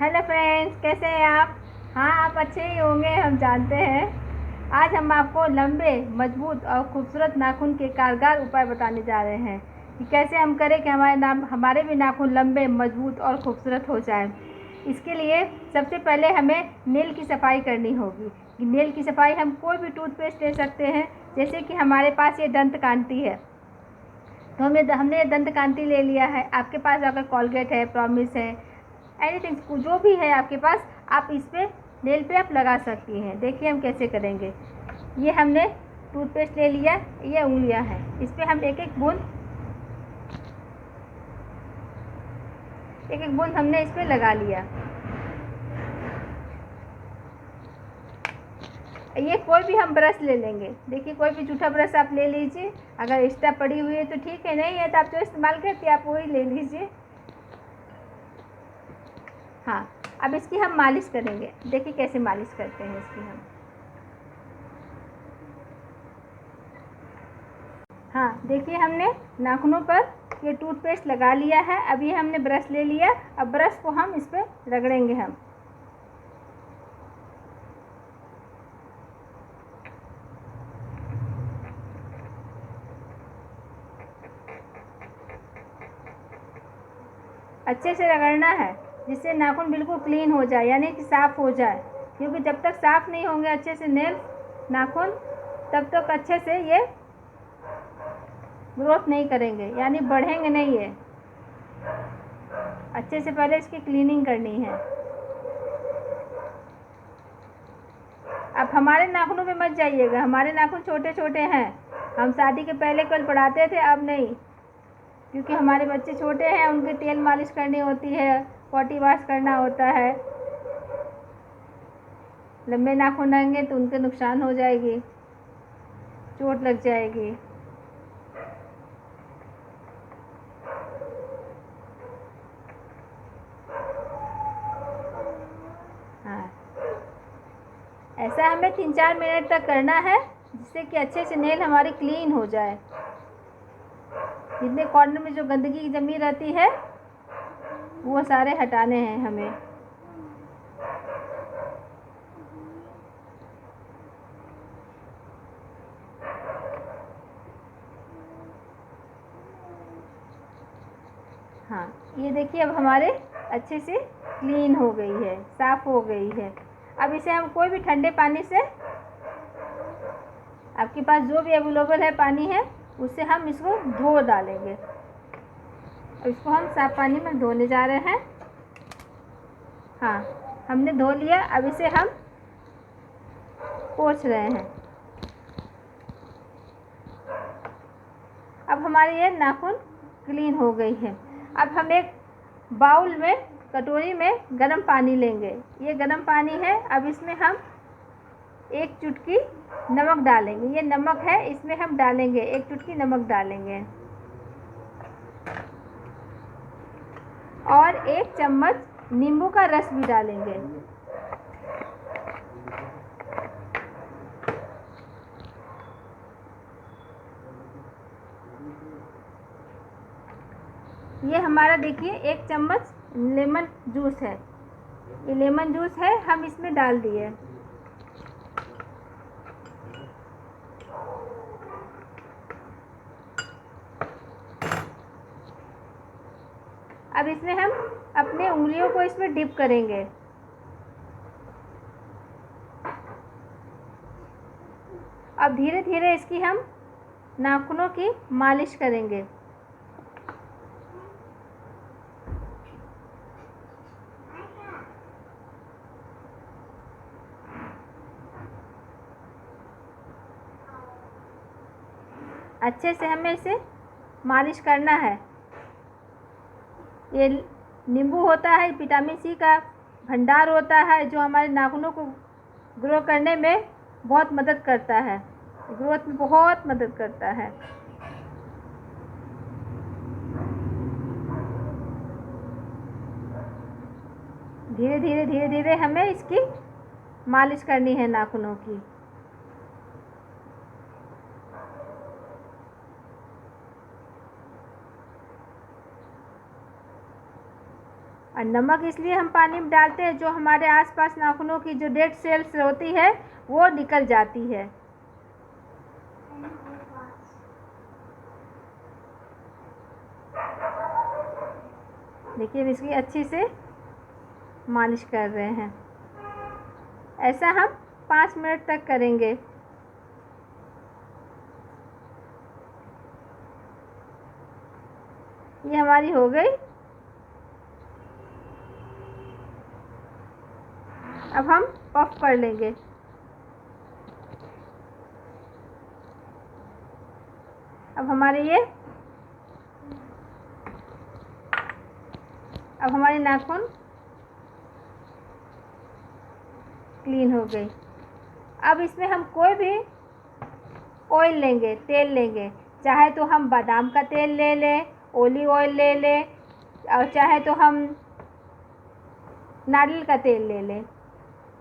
Hello friends, कैसे हैं आप। हाँ, आप अच्छे ही होंगे, हम जानते हैं। आज हम आपको लंबे, मजबूत और खूबसूरत नाखून के कारगर उपाय बताने जा रहे हैं कि कैसे हम करें कि हमारे भी नाखून लंबे, मजबूत और खूबसूरत हो जाए। इसके लिए सबसे पहले हमें नेल की सफाई करनी होगी। नेल की सफाई हम कोई भी टूथपेस्ट ले सकते हैं। जैसे कि हमारे पास ये दंत कांति है, तो हमने दंत कांति ले लिया है। आपके पास अगर कॉलगेट है, प्रॉमिस है, एनीथिंग जो भी है आपके पास, आप इस पर नेल पे आप लगा सकती हैं। देखिए हम कैसे करेंगे। ये हमने टूथपेस्ट ले लिया, ये उंगलियां हैं, इस पर हम एक एक बूंद हमने इस पर लगा लिया। ये कोई भी हम ब्रश ले लेंगे। देखिए कोई भी जूठा ब्रश आप ले लीजिए। अगर एक्स्ट्रा पड़ी हुई है तो ठीक है, नहीं है तो आप जो इस्तेमाल करते हैं आप वही ले लीजिए। हाँ, अब इसकी हम मालिश करेंगे। देखिए कैसे मालिश करते हैं इसकी हम। हाँ, देखिए हमने नाखूनों पर ये टूथपेस्ट लगा लिया है। अब ये हमने ब्रश ले लिया। अब ब्रश को हम इस पर रगड़ेंगे हम। अच्छे से रगड़ना है, जिससे नाखून बिल्कुल क्लीन हो जाए, यानी कि साफ़ हो जाए। क्योंकि जब तक साफ़ नहीं होंगे अच्छे से नाखून, तब तक अच्छे से ये ग्रोथ नहीं करेंगे, यानी बढ़ेंगे नहीं। ये अच्छे से पहले इसकी क्लीनिंग करनी है। अब हमारे नाखूनों पे मत जाइएगा, हमारे नाखून छोटे छोटे हैं। हम शादी के पहले कल पढ़ाते थे, अब नहीं, क्योंकि हमारे बच्चे छोटे हैं, उनकी तेल मालिश करनी होती है, पॉटी वॉश करना होता है। लंबे नाखून रहेंगे तो उनके नुकसान हो जाएगी, चोट लग जाएगी। हाँ, ऐसा हमें 3-4 मिनट तक करना है, जिससे कि अच्छे से नेल हमारी क्लीन हो जाए। जितने कॉर्नर में जो गंदगी जमी रहती है वो सारे हटाने हैं हमें। हाँ, ये देखिए अब हमारे अच्छे से क्लीन हो गई है, साफ़ हो गई है। अब इसे हम कोई भी ठंडे पानी से, आपके पास जो भी अवेलेबल है पानी है, उससे हम इसको धो डालेंगे। अब इसको हम साफ पानी में धोने जा रहे हैं। हाँ, हमने धो लिया। अब इसे हम पोंछ रहे हैं। अब हमारी ये नाखून क्लीन हो गई है। अब हम एक बाउल में, कटोरी में गर्म पानी लेंगे। ये गर्म पानी है। अब इसमें हम एक चुटकी नमक डालेंगे। ये नमक है, इसमें हम डालेंगे, एक चुटकी नमक डालेंगे और 1 चम्मच नींबू का रस भी डालेंगे। ये हमारा देखिए 1 चम्मच लेमन जूस है। ये लेमन जूस है, हम इसमें डाल दिए। अब इसमें हम अपने उंगलियों को इसमें डिप करेंगे। अब धीरे धीरे इसकी हम नाखूनों की मालिश करेंगे। अच्छे से हमें इसे मालिश करना है। ये नींबू होता है, विटामिन सी का भंडार होता है, जो हमारे नाखूनों को ग्रो करने में बहुत मदद करता है, ग्रोथ में बहुत मदद करता है। धीरे धीरे धीरे धीरे हमें इसकी मालिश करनी है नाखूनों की। और नमक इसलिए हम पानी में डालते हैं जो हमारे आसपास नाखूनों की जो डेड सेल्स होती है वो निकल जाती है। देखिए इसकी अच्छी से मालिश कर रहे हैं। ऐसा हम 5 मिनट तक करेंगे। ये हमारी हो गई। अब हम पफ कर लेंगे। अब हमारी नाखून क्लीन हो गई। अब इसमें हम कोई भी ऑयल लेंगे, तेल लेंगे, चाहे तो हम बादाम का तेल ले लें, ऑलिव ऑयल ले लें, और चाहे तो हम नारियल का तेल ले लें।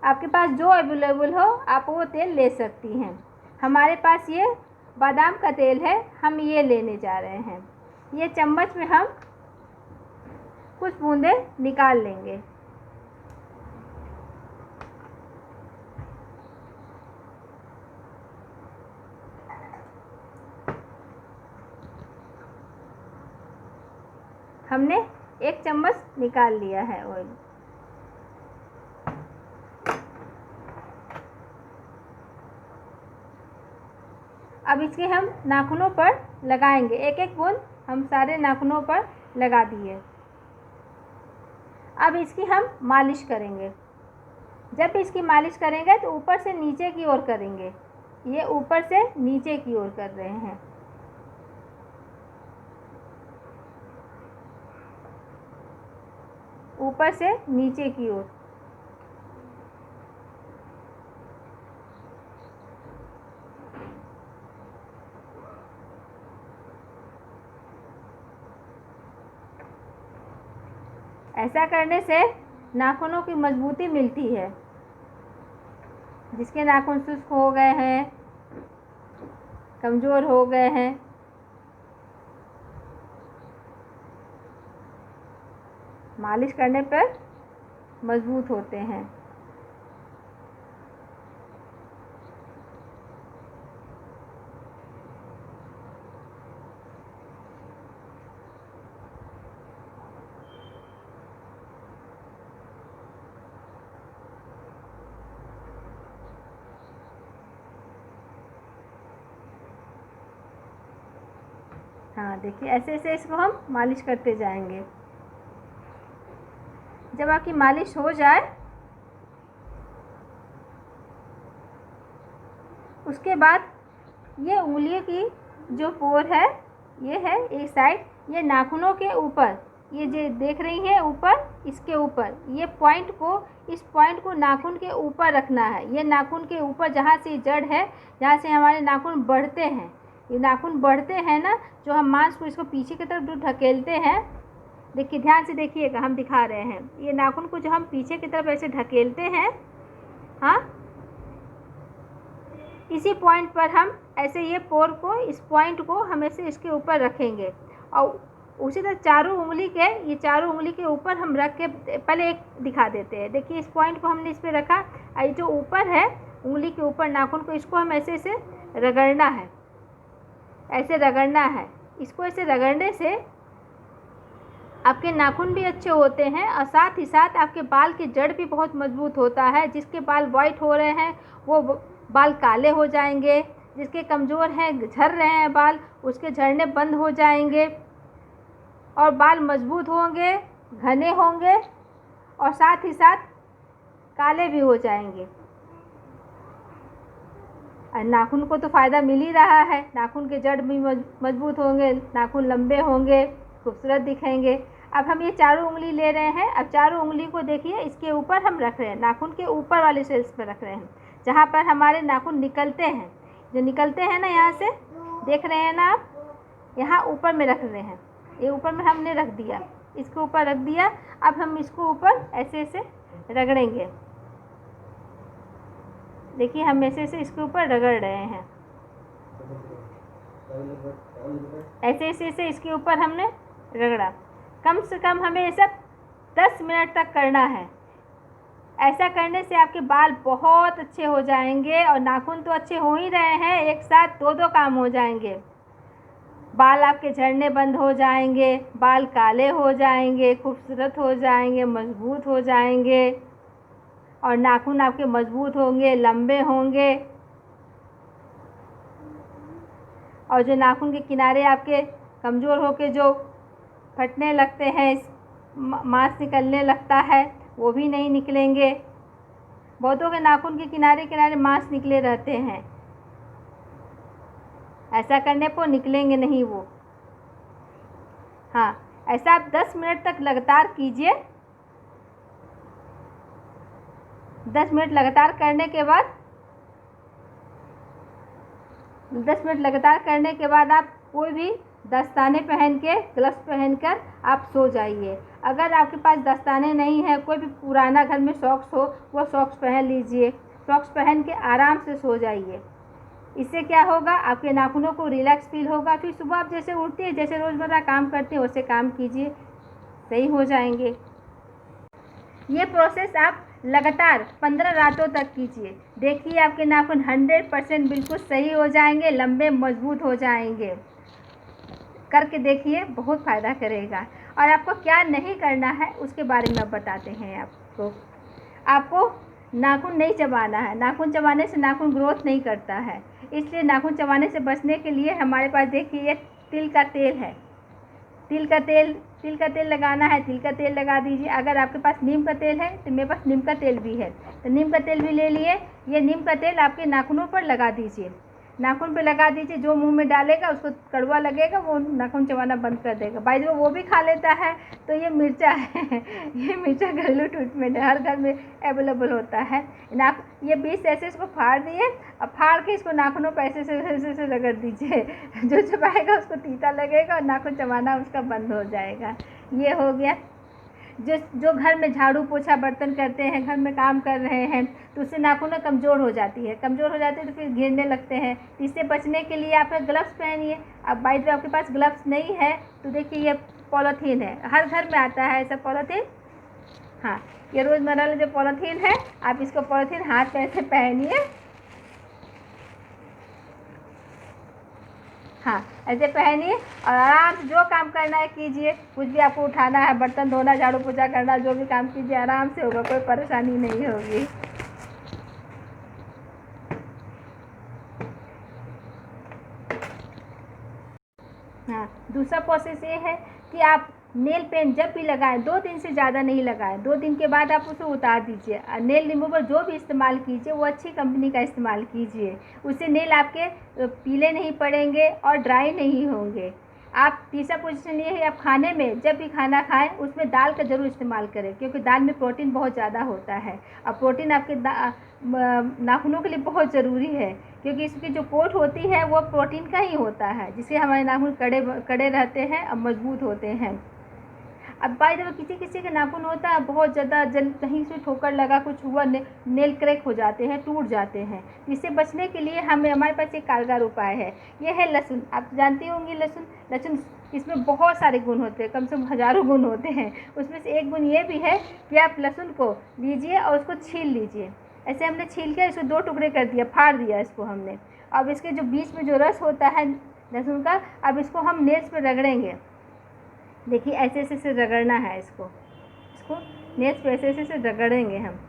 आपके पास जो अवेलेबल हो आप वो तेल ले सकती हैं। हमारे पास ये बादाम का तेल है, हम ये लेने जा रहे हैं। ये चम्मच में हम कुछ बूंदें निकाल लेंगे। हमने 1 चम्मच निकाल लिया है ऑयल। अब इसके हम नाखूनों पर लगाएंगे। 1-1 बूंद हम सारे नाखूनों पर लगा दिए। अब इसकी हम मालिश करेंगे। जब इसकी मालिश करेंगे तो ऊपर से नीचे की ओर करेंगे। ये ऊपर से नीचे की ओर कर रहे हैं। ऊपर से नीचे की ओर। ऐसा करने से नाखूनों की मजबूती मिलती है। जिसके नाखून शुष्क हो गए हैं, कमज़ोर हो गए हैं, मालिश करने पर मजबूत होते हैं। हाँ देखिए, ऐसे ऐसे इसको हम मालिश करते जाएंगे। जब आपकी मालिश हो जाए उसके बाद ये उंगलियों की जो पोर है, ये है एक साइड, ये नाखूनों के ऊपर, ये जो देख रही हैं ऊपर, इसके ऊपर ये पॉइंट को, इस पॉइंट को नाखून के ऊपर रखना है। ये नाखून के ऊपर जहाँ से जड़ है, जहाँ से हमारे नाखून बढ़ते हैं, ये नाखून बढ़ते हैं ना, जो हम मांस को इसको पीछे की तरफ जो ढकेलते हैं, देखिए ध्यान से देखिएगा, हम दिखा रहे हैं। ये नाखून को जो हम पीछे की तरफ ऐसे ढकेलते हैं, हाँ, इसी पॉइंट पर हम ऐसे ये पोर को, इस पॉइंट को हम ऐसे इसके ऊपर रखेंगे। और उसी तरह चारों उंगली के, ये चारों उंगली के ऊपर हम रख के पहले एक दिखा देते हैं। देखिए इस पॉइंट को हमने इस पर रखा, ये जो ऊपर है उंगली के ऊपर नाखून को, इसको हम ऐसे ऐसे रगड़ना है, ऐसे रगड़ना है। इसको ऐसे रगड़ने से आपके नाखून भी अच्छे होते हैं और साथ ही साथ आपके बाल की जड़ भी बहुत मजबूत होता है। जिसके बाल वाइट हो रहे हैं वो बाल काले हो जाएंगे, जिसके कमज़ोर हैं, झड़ रहे हैं बाल, उसके झड़ने बंद हो जाएंगे और बाल मजबूत होंगे, घने होंगे और साथ ही साथ काले भी हो जाएंगे। और नाखून को तो फ़ायदा मिल ही रहा है, नाखून के जड़ भी मजबूत होंगे, नाखून लंबे होंगे, खूबसूरत दिखेंगे। अब हम ये चारों उंगली ले रहे हैं। अब चारों उंगली को देखिए इसके ऊपर हम रख रहे हैं, नाखून के ऊपर वाले सेल्स पर रख रहे हैं, जहाँ पर हमारे नाखून निकलते हैं, जो निकलते हैं ना, यहाँ से देख रहे हैं ना आप, यहाँ ऊपर में रख रहे हैं। ये ऊपर में हमने रख दिया, इसके ऊपर रख दिया। अब हम इसको ऊपर ऐसे ऐसे रगड़ेंगे। देखिए हम ऐसे ऐसे इसके ऊपर रगड़ रहे हैं, ऐसे ऐसे ऐसे इसके ऊपर हमने रगड़ा। कम से कम हमें ये सब 10 मिनट तक करना है। ऐसा करने से आपके बाल बहुत अच्छे हो जाएंगे और नाखून तो अच्छे हो ही रहे हैं, एक साथ दो काम हो जाएंगे। बाल आपके झड़ने बंद हो जाएंगे, बाल काले हो जाएंगे, खूबसूरत हो जाएंगे, मजबूत हो जाएंगे और नाखून आपके मजबूत होंगे, लंबे होंगे। और जो नाखून के किनारे आपके कमज़ोर होके जो फटने लगते हैं, मांस निकलने लगता है, वो भी नहीं निकलेंगे। बहुतों के नाखून के किनारे किनारे मांस निकले रहते हैं, ऐसा करने पर निकलेंगे नहीं वो। हाँ, ऐसा आप 10 मिनट तक लगातार कीजिए। 10 मिनट लगातार करने के बाद 10 मिनट लगातार करने के बाद आप कोई भी दस्ताने पहन के, ग्लव्स पहनकर आप सो जाइए। अगर आपके पास दस्ताने नहीं है, कोई भी पुराना घर में सॉक्स हो, वो सॉक्स पहन लीजिए। सॉक्स पहन के आराम से सो जाइए। इससे क्या होगा, आपके नाखूनों को रिलैक्स फील होगा। फिर सुबह आप जैसे उठते हैं, जैसे रोज़मर्रा काम करते हैं, वैसे काम कीजिए, सही हो जाएंगे। ये प्रोसेस आप लगातार 15 रातों तक कीजिए। देखिए आपके नाखून 100% बिल्कुल सही हो जाएंगे, लंबे मजबूत हो जाएंगे। करके देखिए, बहुत फ़ायदा करेगा। और आपको क्या नहीं करना है उसके बारे में बताते हैं आपको नाखून नहीं चबाना है। नाखून चबाने से नाखून ग्रोथ नहीं करता है, इसलिए नाखून चबाने से बचने के लिए हमारे पास देखिए ये तिल का तेल है। तिल का तेल लगाना है, तिल का तेल लगा दीजिए। अगर आपके पास नीम का तेल है तो मेरे पास नीम का तेल भी है, तो नीम का तेल भी ले लिए। ये नीम का तेल आपके नाखूनों पर लगा दीजिए, नाखून पे लगा दीजिए। जो मुंह में डालेगा उसको कड़वा लगेगा, वो नाखून चबाना बंद कर देगा। भाई जो वो भी खा लेता है, तो ये मिर्चा है ये मिर्चा घरेलू ट्रीटमेंट है, हर घर में अवेलेबल होता है। ये 20 ऐसे इसको फाड़ दिए, अब फाड़ के इसको नाखूनों पर ऐसे से रगड़ दीजिए। जो चबाएगा उसको तीता लगेगा और नाखून चबाना उसका बंद हो जाएगा। ये हो गया। जो घर में झाड़ू पोछा बर्तन करते हैं, घर में काम कर रहे हैं, तो उससे नाखून कमज़ोर हो जाती है तो फिर गिरने लगते हैं। तो इससे बचने के लिए आप ग्लव्स पहनिए। अब बाई जो आपके पास ग्लव्स नहीं है तो देखिए ये पॉलीथीन है, हर घर में आता है ऐसा पॉलीथीन। हाँ, ये रोज़मर्रा जो पॉलीथीन है, आप इसको पॉलीथीन हाथ पे ऐसे पहनिए। हाँ, ऐसे पहनिए और आराम से जो काम करना है कीजिए। कुछ भी आपको उठाना है, बर्तन धोना, झाड़ू पोछा करना, जो भी काम कीजिए आराम से होगा, कोई परेशानी नहीं होगी। हाँ, दूसरा प्रोसेस ये है कि आप नेल पेंट जब भी लगाएं, 2 दिन से ज़्यादा नहीं लगाएं। 2 दिन के बाद आप उसे उतार दीजिए। नेल रिमूवर जो भी इस्तेमाल कीजिए वो अच्छी कंपनी का इस्तेमाल कीजिए, उससे नेल आपके पीले नहीं पड़ेंगे और ड्राई नहीं होंगे। आप तीसरा पोजीशन ये है, आप खाने में जब भी खाना खाएं उसमें दाल का ज़रूर इस्तेमाल करें, क्योंकि दाल में प्रोटीन बहुत ज़्यादा होता है। और प्रोटीन आपके नाखूनों के लिए बहुत ज़रूरी है, क्योंकि इसकी जो कोट होती है वो प्रोटीन का ही होता है, जिससे हमारे नाखून कड़े रहते हैं और मजबूत होते हैं। अब बाय द वे किसी किसी के नाखून होता है बहुत ज़्यादा, कहीं से ठोकर लगा, कुछ हुआ, नेल क्रैक हो जाते हैं, टूट जाते हैं। इससे बचने के लिए हमारे पास एक कारगर उपाय है, ये है लहसुन। आप जानती होंगी लहसुन इसमें बहुत सारे गुण होते हैं, कम से कम हज़ारों गुण होते हैं। उसमें से एक गुण ये भी है कि आप लहसुन को लीजिए और उसको छील लीजिए। ऐसे हमने छील के इसको 2 टुकड़े कर दिया, फाड़ दिया इसको हमने। अब इसके जो बीच में जो रस होता है लहसुन का, अब इसको हम नेल्स पे रगड़ेंगे। देखिए ऐसे से रगड़ना है इसको नेल्स पे ऐसे से रगड़ेंगे हम।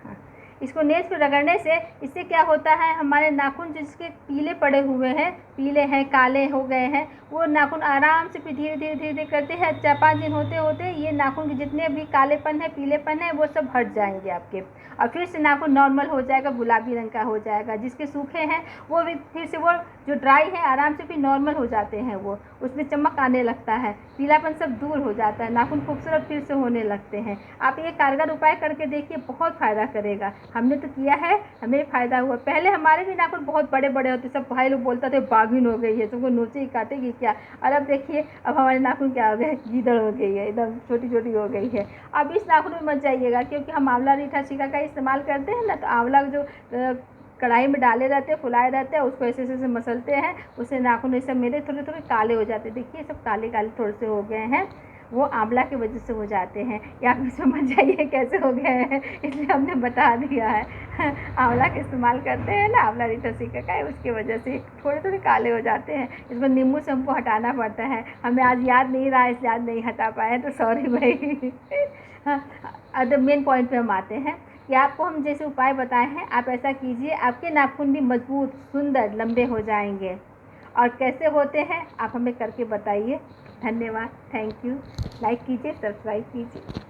हाँ, इसको नेल्स पे रगड़ने से इससे क्या होता है, हमारे नाखून जिसके पीले पड़े हुए हैं, पीले हैं, काले हो गए हैं, वो नाखून आराम से फिर धीरे धीरे करते हैं 4-5 दिन होते होते ये नाखून के जितने भी कालेपन है, पीलेपन है, वो सब हट जाएंगे आपके, और फिर से नाखून नॉर्मल हो जाएगा, गुलाबी रंग का हो जाएगा। जिसके सूखे हैं वो भी फिर से, वो जो ड्राई है आराम से फिर नॉर्मल हो जाते हैं, वो उसमें चमक आने लगता है, पीलापन सब दूर हो जाता है, नाखून खूबसूरत फिर से होने लगते हैं। आप ये कारगर उपाय करके देखिए, बहुत फ़ायदा करेगा। हमने तो किया है, हमें फ़ायदा हुआ। पहले हमारे भी नाखून बहुत बड़े बड़े होते, सब भाई लोग बोलते थे बाघिन हो गई है, तुमको नोचे ही काटेगी क्या। और अब देखिए अब हमारे नाखून क्या हो गए, गीदड़ हो गई है, एकदम छोटी छोटी हो गई है। अब इस नाखून में मत जाइएगा, क्योंकि हम आंवला रीठा सिका का इस्तेमाल करते हैं ना, तो आंवला जो कढ़ाई में डाले रहते हैं, फुलाए रहते हैं, उसको ऐसे ऐसे मसलते हैं, उससे नाखून ऐसे मेरे थोड़े थोड़े काले हो जाते हैं। देखिए सब काले काले थोड़े से हो गए हैं। वो आंवला की वजह से हो जाते हैं। या फिर समझ जाइए कैसे हो गए हैं, इसलिए हमने बता दिया है। आंवला का इस्तेमाल करते हैं ना, आंवला रिटोसिका का, उसकी वजह से थोड़े थोड़े काले हो जाते हैं। इसको नींबू से हमको हटाना पड़ता है। हमें आज याद नहीं रहा, इसलिए आज नहीं हटा पाए, तो सॉरी भाई। हाँ, मेन पॉइंट पे हम आते हैं कि आपको हम जैसे उपाय बताए हैं, आप ऐसा कीजिए, आपके नाखून भी मजबूत, सुंदर, लंबे हो जाएंगे। और कैसे होते हैं आप हमें करके बताइए। धन्यवाद, थैंक यू। लाइक कीजिए, सब्सक्राइब कीजिए।